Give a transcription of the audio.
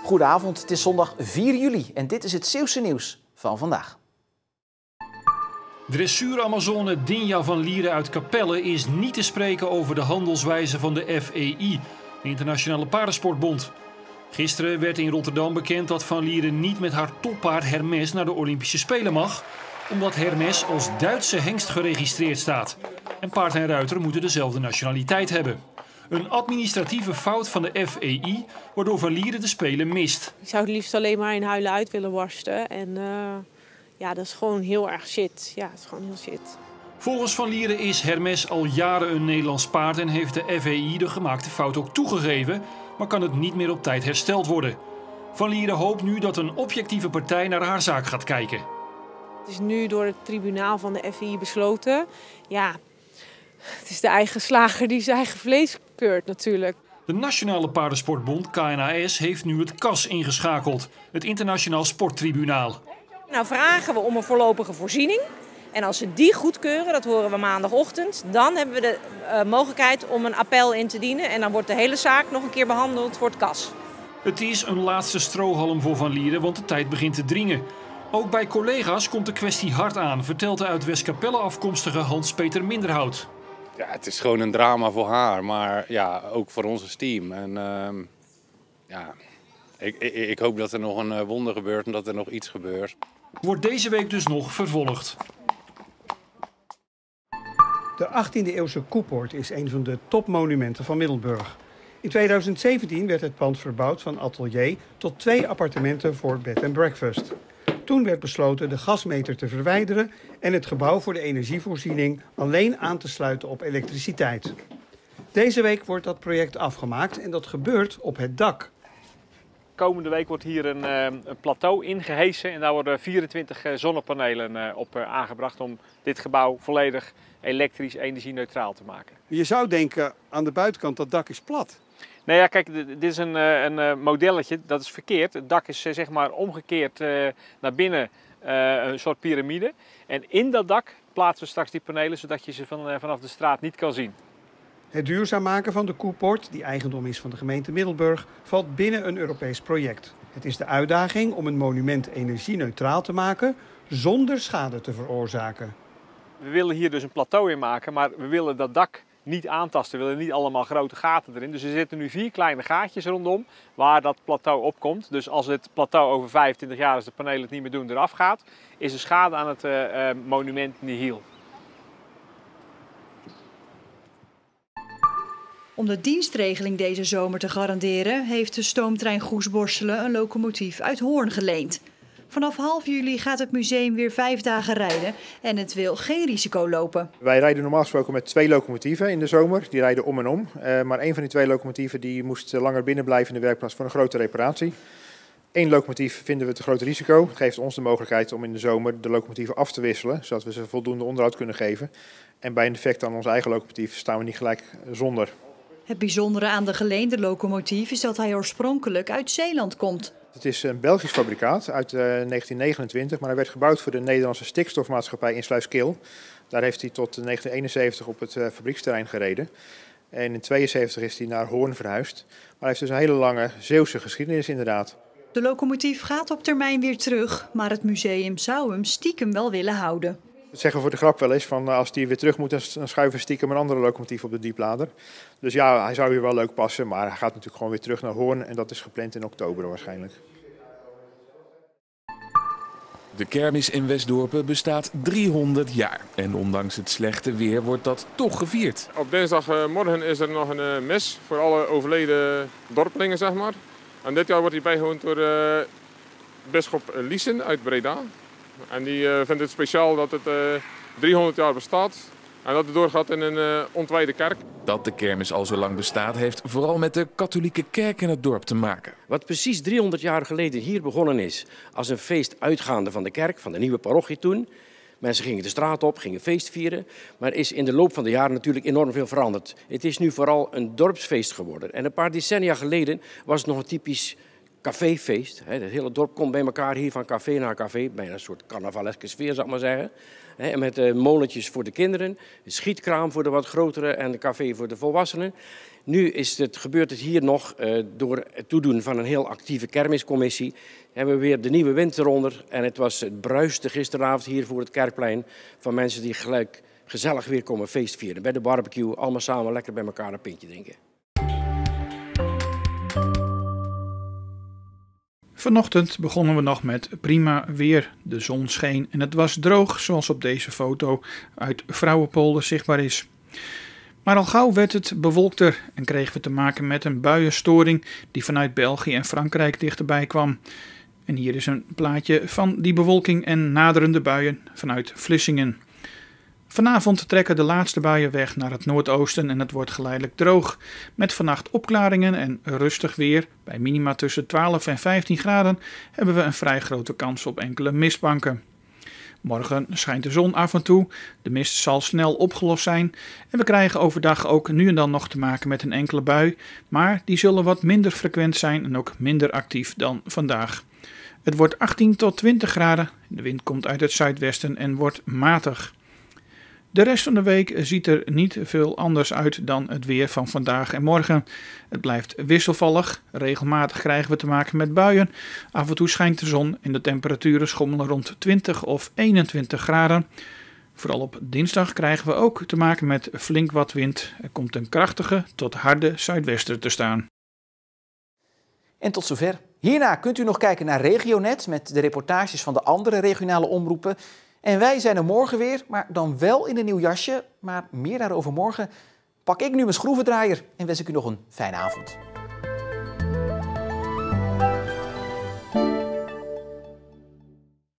Goedenavond, het is zondag 4 juli en dit is het Zeeuwse nieuws van vandaag. Dressuur-Amazone Dinja van Lieren uit Capelle is niet te spreken over de handelswijze van de FEI, de Internationale Paardensportbond. Gisteren werd in Rotterdam bekend dat Van Lieren niet met haar toppaard Hermes naar de Olympische Spelen mag, omdat Hermes als Duitse hengst geregistreerd staat. En paard en ruiter moeten dezelfde nationaliteit hebben. Een administratieve fout van de FEI, waardoor Van Lieren de Spelen mist. Ik zou het liefst alleen maar in huilen uit willen barsten. En ja, dat is gewoon heel erg shit. Ja, het is gewoon heel shit. Volgens Van Lieren is Hermes al jaren een Nederlands paard en heeft de FEI de gemaakte fout ook toegegeven, maar kan het niet meer op tijd hersteld worden. Van Lieren hoopt nu dat een objectieve partij naar haar zaak gaat kijken. Het is nu door het tribunaal van de FEI besloten. Ja, het is de eigen slager die zijn eigen vlees keurt natuurlijk. De Nationale Paardensportbond, KNAS, heeft nu het CAS ingeschakeld, het Internationaal Sporttribunaal. Nou vragen we om een voorlopige voorziening. En als ze die goedkeuren, dat horen we maandagochtend, dan hebben we de mogelijkheid om een appel in te dienen. En dan wordt de hele zaak nog een keer behandeld voor het CAS. Het is een laatste strohalm voor Van Lieren, want de tijd begint te dringen. Ook bij collega's komt de kwestie hard aan, vertelt de uit Westkapelle afkomstige Hans-Peter Minderhout. Ja, het is gewoon een drama voor haar, maar ja, ook voor ons als team. En ja, ik hoop dat er nog een wonder gebeurt en dat er nog iets gebeurt. Wordt deze week dus nog vervolgd. De 18e-eeuwse Koepoort is een van de topmonumenten van Middelburg. In 2017 werd het pand verbouwd van atelier tot 2 appartementen voor bed and breakfast. Toen werd besloten de gasmeter te verwijderen en het gebouw voor de energievoorziening alleen aan te sluiten op elektriciteit. Deze week wordt dat project afgemaakt en dat gebeurt op het dak. Komende week wordt hier een plateau ingehesen en daar worden 24 zonnepanelen op aangebracht om dit gebouw volledig elektrisch energie-neutraal te maken. Je zou denken aan de buitenkant dat dak is plat. Nou ja, kijk, dit is een modelletje, dat is verkeerd. Het dak is zeg maar omgekeerd naar binnen, een soort piramide. En in dat dak plaatsen we straks die panelen, zodat je ze vanaf de straat niet kan zien. Het duurzaam maken van de Koepoort, die eigendom is van de gemeente Middelburg, valt binnen een Europees project. Het is de uitdaging om een monument energie-neutraal te maken zonder schade te veroorzaken. We willen hier dus een plateau in maken, maar we willen dat dak niet aantasten. We willen niet allemaal grote gaten erin. Dus er zitten nu 4 kleine gaatjes rondom waar dat plateau op komt. Dus als het plateau over 25 jaar, als de panelen het niet meer doen, eraf gaat, is de schade aan het monument nihil. Om de dienstregeling deze zomer te garanderen heeft de stoomtrein Goes-Borselen een locomotief uit Hoorn geleend. Vanaf half juli gaat het museum weer 5 dagen rijden en het wil geen risico lopen. Wij rijden normaal gesproken met 2 locomotieven in de zomer. Die rijden om en om. Maar een van die 2 locomotieven die moest langer binnen blijven in de werkplaats voor een grote reparatie. 1 locomotief vinden we te groot risico. Het geeft ons de mogelijkheid om in de zomer de locomotieven af te wisselen, zodat we ze voldoende onderhoud kunnen geven. En bij een defect aan onze eigen locomotief staan we niet gelijk zonder. Het bijzondere aan de geleende locomotief is dat hij oorspronkelijk uit Zeeland komt. Het is een Belgisch fabrikaat uit 1929, maar hij werd gebouwd voor de Nederlandse stikstofmaatschappij in Sluiskil. Daar heeft hij tot 1971 op het fabrieksterrein gereden. En in 1972 is hij naar Hoorn verhuisd. Maar hij heeft dus een hele lange Zeeuwse geschiedenis inderdaad. De locomotief gaat op termijn weer terug, maar het museum zou hem stiekem wel willen houden. Dat zeggen we voor de grap wel eens, van als die weer terug moet, dan schuiven we stiekem een andere locomotief op de dieplader. Dus ja, hij zou hier wel leuk passen, maar hij gaat natuurlijk gewoon weer terug naar Hoorn en dat is gepland in oktober waarschijnlijk. De kermis in Westdorpen bestaat 300 jaar en ondanks het slechte weer wordt dat toch gevierd. Op dinsdagmorgen is er nog een mis voor alle overleden dorpelingen, zeg maar. En dit jaar wordt die bijgewoond door bisschop Liesen uit Breda. En die vindt het speciaal dat het 300 jaar bestaat en dat het doorgaat in een ontwijde kerk. Dat de kermis al zo lang bestaat heeft vooral met de katholieke kerk in het dorp te maken. Wat precies 300 jaar geleden hier begonnen is als een feest uitgaande van de kerk, van de nieuwe parochie toen. Mensen gingen de straat op, gingen feest vieren, maar is in de loop van de jaren natuurlijk enorm veel veranderd. Het is nu vooral een dorpsfeest geworden. En een paar decennia geleden was het nog een typisch caféfeest. Het hele dorp komt bij elkaar hier van café naar café. Bijna een soort carnavaleske sfeer, zou ik maar zeggen. En met molentjes voor de kinderen, een schietkraam voor de wat grotere en een café voor de volwassenen. Nu gebeurt het hier nog door het toedoen van een heel actieve kermiscommissie. Hebben we weer de nieuwe wind eronder. En het bruiste gisteravond hier voor het Kerkplein van mensen die gelijk gezellig weer komen feestvieren. Bij de barbecue, allemaal samen lekker bij elkaar een pintje drinken. Vanochtend begonnen we nog met prima weer. De zon scheen en het was droog, zoals op deze foto uit Vrouwenpolder zichtbaar is. Maar al gauw werd het bewolkter en kregen we te maken met een buienstoring die vanuit België en Frankrijk dichterbij kwam. En hier is een plaatje van die bewolking en naderende buien vanuit Vlissingen. Vanavond trekken de laatste buien weg naar het noordoosten en het wordt geleidelijk droog. Met vannacht opklaringen en rustig weer. Bij minima tussen 12 en 15 graden hebben we een vrij grote kans op enkele mistbanken. Morgen schijnt de zon af en toe, de mist zal snel opgelost zijn en we krijgen overdag ook nu en dan nog te maken met een enkele bui, maar die zullen wat minder frequent zijn en ook minder actief dan vandaag. Het wordt 18 tot 20 graden, de wind komt uit het zuidwesten en wordt matig. De rest van de week ziet er niet veel anders uit dan het weer van vandaag en morgen. Het blijft wisselvallig, regelmatig krijgen we te maken met buien. Af en toe schijnt de zon en de temperaturen schommelen rond 20 of 21 graden. Vooral op dinsdag krijgen we ook te maken met flink wat wind. Er komt een krachtige tot harde zuidwester te staan. En tot zover. Hierna kunt u nog kijken naar Regionet met de reportages van de andere regionale omroepen. En wij zijn er morgen weer, maar dan wel in een nieuw jasje. Maar meer daarover morgen. Pak ik nu mijn schroevendraaier en wens ik u nog een fijne avond.